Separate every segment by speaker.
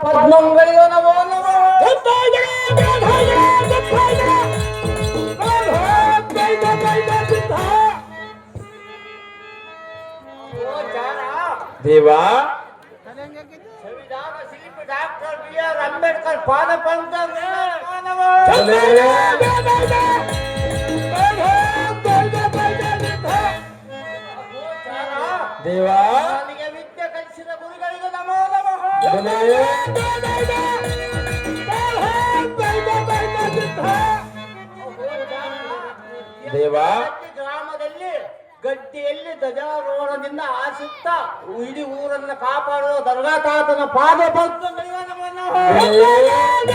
Speaker 1: ಪದ್ಮಂಗಳಿಗೋ ನಮೋ ನಮೋ.
Speaker 2: ದೇವಾ
Speaker 1: ಸಂವಿಧಾನ ಶಿಲ್ಪಿ ಡಾಕ್ಟರ್ BR ಅಂಬೇಡ್ಕರ್ ಪಾದ ಪಂಕಜ
Speaker 2: ದೇವಾ
Speaker 1: ನನಗೆ ವಿದ್ಯೆ ಕಲಿಸಿದ ಗುರುಗಳಿಗೂ ನಮೋ ನಮಃ.
Speaker 2: ದೇವಾ
Speaker 1: ಗ್ರಾಮದಲ್ಲಿ ಗಡ್ಡಿಯಲ್ಲಿ ಧ್ವಜಾರೋಹಣದಿಂದ ಆಸುತ್ತ ಇಡೀ ಊರನ್ನು ಕಾಪಾಡುವ ದರ್ಗಾ ತಾತನ ಪಾದ ಪಂಕಜಗಳಿಗೂ ನಮೋ ನಮಃ.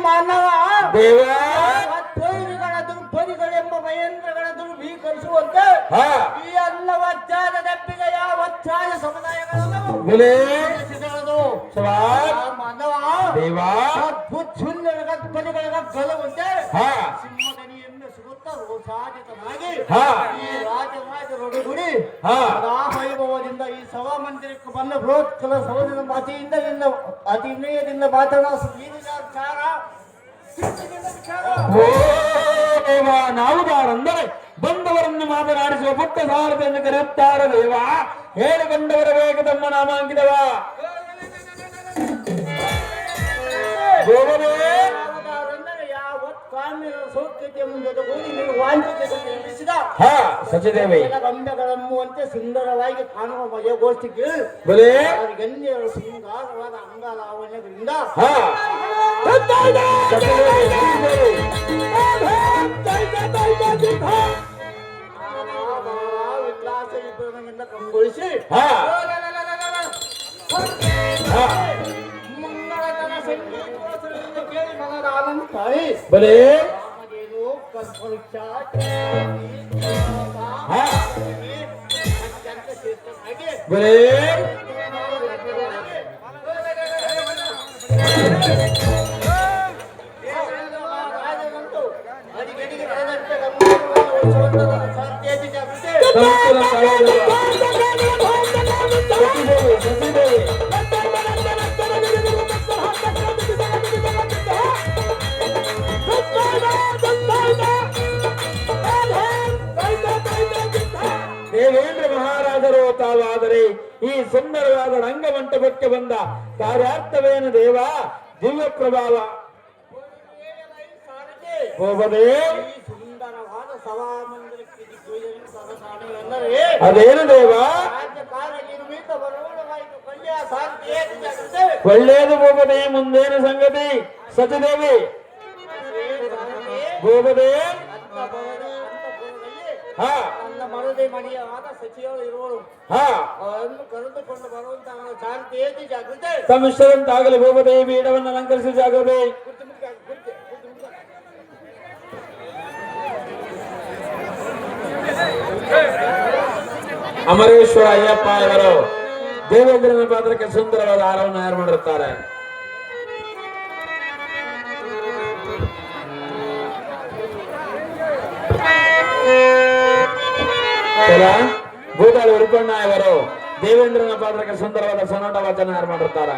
Speaker 1: ಮಾನವ
Speaker 2: ದೇವಾ
Speaker 1: ಪೈರುಗಳ ದುರ್ಪರಿಗಳೆಂಬ ಮಹೇಂದ್ರಗಳ ದುರ್ಭೀಕರಿಸುವಂತೆ ಈ ಎಲ್ಲ ವಜ್ಜಾದ ದಪ್ಪಿಗೆ ಯಾವ ವಜ್ಜಾದ ಸಮುದಾಯಗಳನ್ನು ಮಾನವ
Speaker 2: ದೇವಾ
Speaker 1: ಅದ್ಭುತ ಸುಂದರ ಪರಿಗಳ ಗೆಲುವಂತೆ ಸಿಂಹದನಿಯನ್ನು ಸುತ್ತ ರೋಷಾಜಿತನಾಗಿ ಈ ರಾಜರಾಜರೊಡಗೂಡಿ ವೈಭವದಿಂದ ಈ ಸಭಾ ಮಂದಿರಕ್ಕೆ ಬಂದ ಬೃಹತ್ಕಲ ಸಭದಿಂದ ಅತಿ ವಿನಯದಿಂದ ಮಾತನಾಡ
Speaker 2: ನಾವು ಅಂದರೆ ಬಂದವರನ್ನು ಮಾತನಾಡಿಸುವ ಪುಟ್ಟ ಸಾರಥಿಯನ್ನು ಕರೆಯುತ್ತಾರೆ ದೇವಾ. ಹೇಳಿಕೊಂಡವರ ವೇಗ ತಮ್ಮ ನಾಮಾಂಕಿತವ ಸಚಿದೇವಿ
Speaker 1: ರಂಬೆಗಳೆಂಬುವಂತೆ ಸುಂದರವಾಗಿ ಕಾಣುವ ಮಜಗೋಷ್ಠಿಗೆ ಗಣ್ಯರು ಶೃಂಗಾರವಾದ ಅಂಗಲಾವಣ್ಯಗಳಿಂದ ವಿಲಾಸ ವಿಭ್ರಮದಿಂದ ಕಂಗೊಳಿಸಿ ಮಂಗಳತನ ಸಂಗೀತ ಕೇಳಿ ಮನದ ಆನಂದ ತಾಯಿ
Speaker 2: ಬಲೇ
Speaker 1: ರಾಮದೇನು ಕಲ್ಪವೃಕ್ಷ ಅತ್ಯಂತ ಶ್ರೇಷ್ಠನಾಗಿ
Speaker 2: ಬಲೇ
Speaker 1: ರಾಜನಂತೂ ಅಡಿಗಡಿಗೆ ನಡೆದಂತೆ
Speaker 2: ದೇವೇಂದ್ರ ಮಹಾರಾಜರು ತಾವಾದರೆ ಈ ಸುಂದರವಾದ ರಂಗಮಂಟಪಕ್ಕೆ ಬಂದ ಕಾರ್ಯಾರ್ಥವೇನು ದೇವ? ದಿವ್ಯ ಪ್ರಭಾವ
Speaker 1: ಸುಂದರವಾದ ಸಭಾಮಂದಿರಕ್ಕೆ
Speaker 2: ಅದೇನು ದೇವ? ಒಳ್ಳೇದು ಗೋಪದೇ, ಮುಂದೇನು ಸಂಗತಿ? ಸಚದೇವಿ ಗೋಪದೇ
Speaker 1: ನನ್ನ ಮರದಿ ಮಣಿಯಾದ ಸಚಿವರು ಇರುವಳು ಅವರನ್ನು ಕರೆದುಕೊಂಡು ಬರುವಂತಹ ಶಾಂತಿ ಜಾಗೃತಿ
Speaker 2: ತಮ್ಮಿಷ್ಟದಂತಾಗಲಿ ಗೋಪದೇ. ಪೀಠವನ್ನು ಅಲಂಕರಿಸಿ ಜಾಗೃತಿ. ಅಮರೇಶ್ವರ ಅಯ್ಯಪ್ಪ ಇವರು ದೇವೇಂದ್ರನ ಪಾತ್ರಕ್ಕೆ ಸುಂದರವಾದ ಹಾರವನ್ನು ತಯಾರು ಮಾಡಿರುತ್ತಾರೆ. ಭೂತಾಳಿ ಉರುಪಣ್ಣ ಇವರು ದೇವೇಂದ್ರನ ಪಾತ್ರಕ್ಕೆ ಸುಂದರವಾದ ಸೊನಾಟ ವಾಚನ ತಯಾರು ಮಾಡಿರುತ್ತಾರೆ.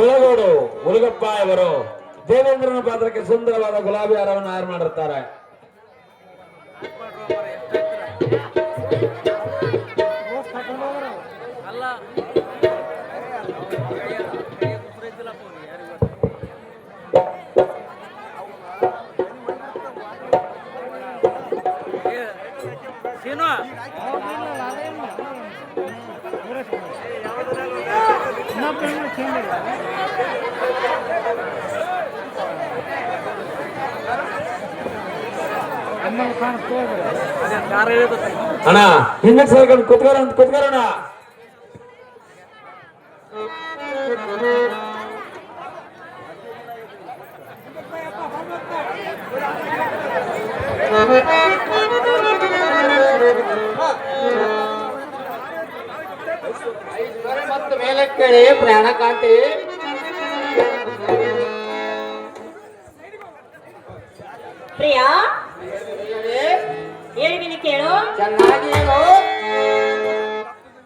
Speaker 2: ಬೆಳಗೋಡು ಮುರುಗಪ್ಪ ಇವರು ದೇವೇಂದ್ರನ ಪಾತ್ರಕ್ಕೆ ಸುಂದರವಾದ ಗುಲಾಬಿ ಹಾರವನ್ನು ಆಯ್ಕೆ ಮಾಡಿರುತ್ತಾರೆ. ಅಣ್ಣ ಹಿಂದೆ ಸೇರ್ಕೊಂಡು ಕುತ್ಕೋರೋಣ.
Speaker 1: ಮತ್ತು ಮೇಲೆ ಕೇಳಿ ಪ್ರಾಣ ಕಾಂತಿ
Speaker 3: ಪ್ರಿಯಾ ಹೇಳಿವಿನಿ ಕೇಳು.
Speaker 1: ಚೆನ್ನಾಗಿ ಹೇಳು.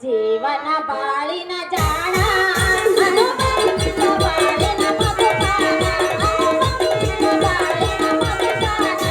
Speaker 3: ಜೀವನ ಬಾಳಿನ ಜಾಣ ಅನುಭವಿಸುವ ಬಾಳಿನ ಮಧುಪಾನ, ಅನುಭವಿಸುವ ಬಾಳಿನ ಮಧುಪಾನ.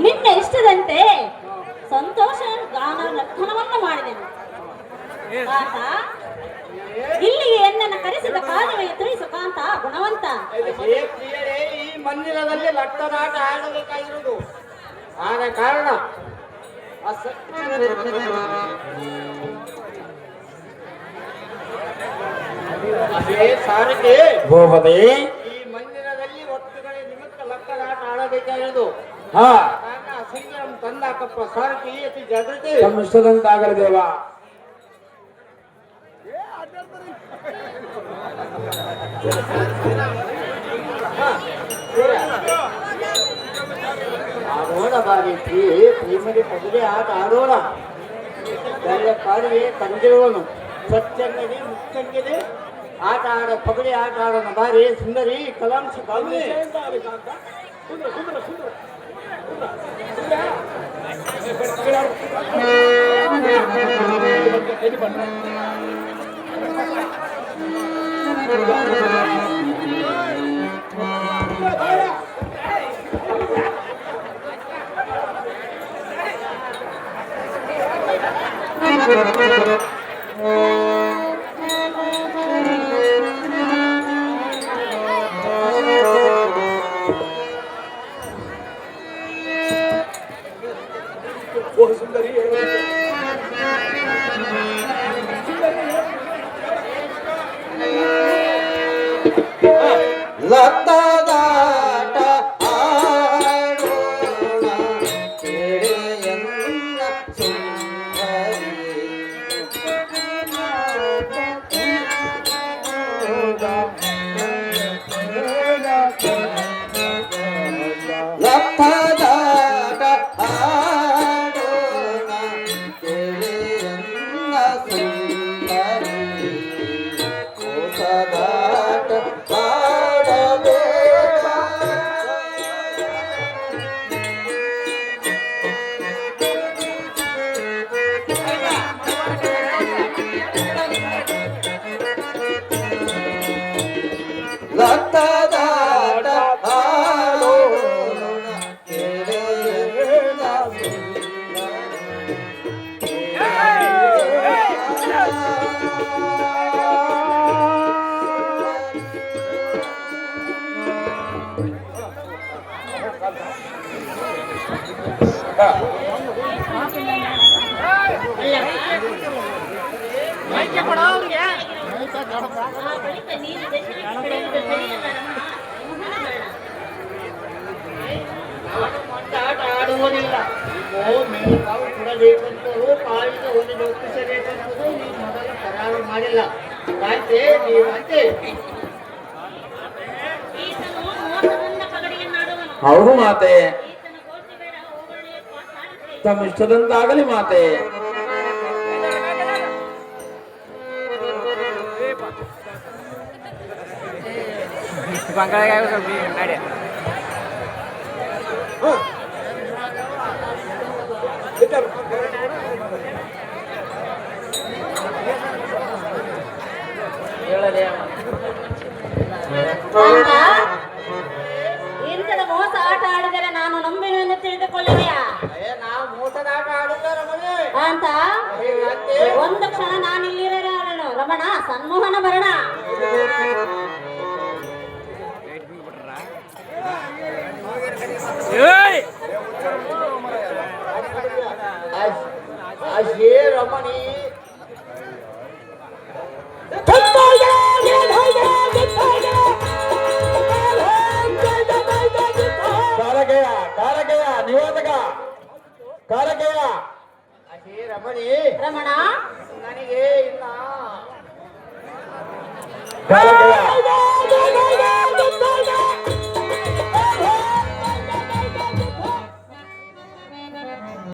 Speaker 3: ನಿನ್ನ ಇಷ್ಟದಂತೆ ಸಂತೋಷ ಗಾನ ನರ್ತನವನ್ನು ಮಾಡಿದೆನು. ಕಾಂತ, ಇಲ್ಲಿಗೆ ಎನ್ನನ್ನು ಕರೆಸಿದ ಕಾರ್ಯವನ್ನು ತಿಳಿಸು ಕಾಂತ ಗುಣವಂತ.
Speaker 1: ಪ್ರಿಯರೇ, ಈ ಮಂದಿರದಲ್ಲಿ ಲಟ್ಟನಾಟ ಆಡಬೇಕಾಗಿರುವುದು. ಆದ ಕಾರಣ ಸಾರಿಗೆ
Speaker 2: ಭೂಪತಿ
Speaker 1: ಈ ಮಂದಿರದಲ್ಲಿ ಒತ್ತುಗಳ ನಿಮಿತ್ತ ಲಟ್ಟನಾಟ ಆಡಬೇಕಾಗಿರುವುದು.
Speaker 2: ಹಾ
Speaker 1: ಕಾರಣ ಸಿಂಗರಂ ತಂದಾಕಪ್ಪ ಸಾರಿಗೆ ಅತಿ ಜಾಗೃತಿ
Speaker 2: ತಮ್ಮ ಇಷ್ಟದಂತಾಗಲಿ ದೇವ.
Speaker 1: ಆಡೋಣ ಬಾರಿ ಪ್ರೇಮದಿ ಪಗಡೆ ಆಟ ಆಡೋಣ. ಬೆಳ್ಳ ಕಾಡಿಗೆ ತಂದಿರುವನು ಸತ್ಯಂಗದಿ ಮುಕ್ತಂಗದಿ ಆಟ ಆಡ ಪಗಡೆ ಆಟ ಆಡೋಣ ಬಾರಿ ಸುಂದರಿ ಕಲಾಂಶ ಕಾಲುವೆ ಲತ್ತದಾಟ ಆಡೋಣ ಕೆರೆಯನ್ನ ಸುಂದರಿ ಲತ್ತದಾಟ ಲತ್ತದಾಟ ಆಡೋಣ
Speaker 3: ಬಳಿಕ ನೀನು ದಕ್ಷಿಣಕ್ಕೆ ಕಡೆಯಿಂದ ಸರಿಯಲ್ಲ
Speaker 1: ಆಟ ಆಡುವುದಿಲ್ಲ ಮೇಲ್ಕಾವು ಕೊಡಬೇಕಂತಲೂ ಕಾಲಿನ ಒಂದು ಒಪ್ಪಿಸಬೇಕಂತಲೂ ನೀವು ಮೊದಲ ಕರಾರು ಮಾಡಿಲ್ಲ ರಾಜ್ಯ ನೀವಂತೆ
Speaker 3: ಈತನು ಮೋಸದಿಂದ ಪಗಡಿಯನ್ನಾಡುವನು.
Speaker 2: ಹೌದು ಮಾತೆ,
Speaker 3: ಈತನ ಗೋಷ್ಠಿ ಬೇಡ ಹೋಗಲಿಯೇ ಸಾಡುತ್ತೆ.
Speaker 2: ತಮ್ಮ ಇಷ್ಟದಂತಾಗಲಿ ಮಾತೆ.
Speaker 3: ಕಾಂತ, ಇಂಥದ ಮೋಸ ಆಟ ಆಡಿದರೆ ನಾನು ನಂಬಿನೆಂದು ತಿಳಿದುಕೊಳ್ಳುವೆಯಾ?
Speaker 1: ನಾವು ಮೋಸದ ಆಟ ಆಡುತ್ತಾರ ಮನೆ
Speaker 3: ಕಾಂತ, ಒಂದು ಕ್ಷಣ ನಾನಿಲ್ಲಿರಲಾರನು. ರಮಣ, ಸನ್ಮೋಹನ ಭರಣ.
Speaker 1: ಅಶೇ ರಮಣಿ
Speaker 2: ಕಾರಗೆಯ ಕಾರಗೆಯ ನಿವಾದಕ ಕಾರಗೆಯ
Speaker 1: ಅಶೇ ರಮಣಿ
Speaker 3: ರಮಣ,
Speaker 1: ನನಗೆ ಇನ್ನ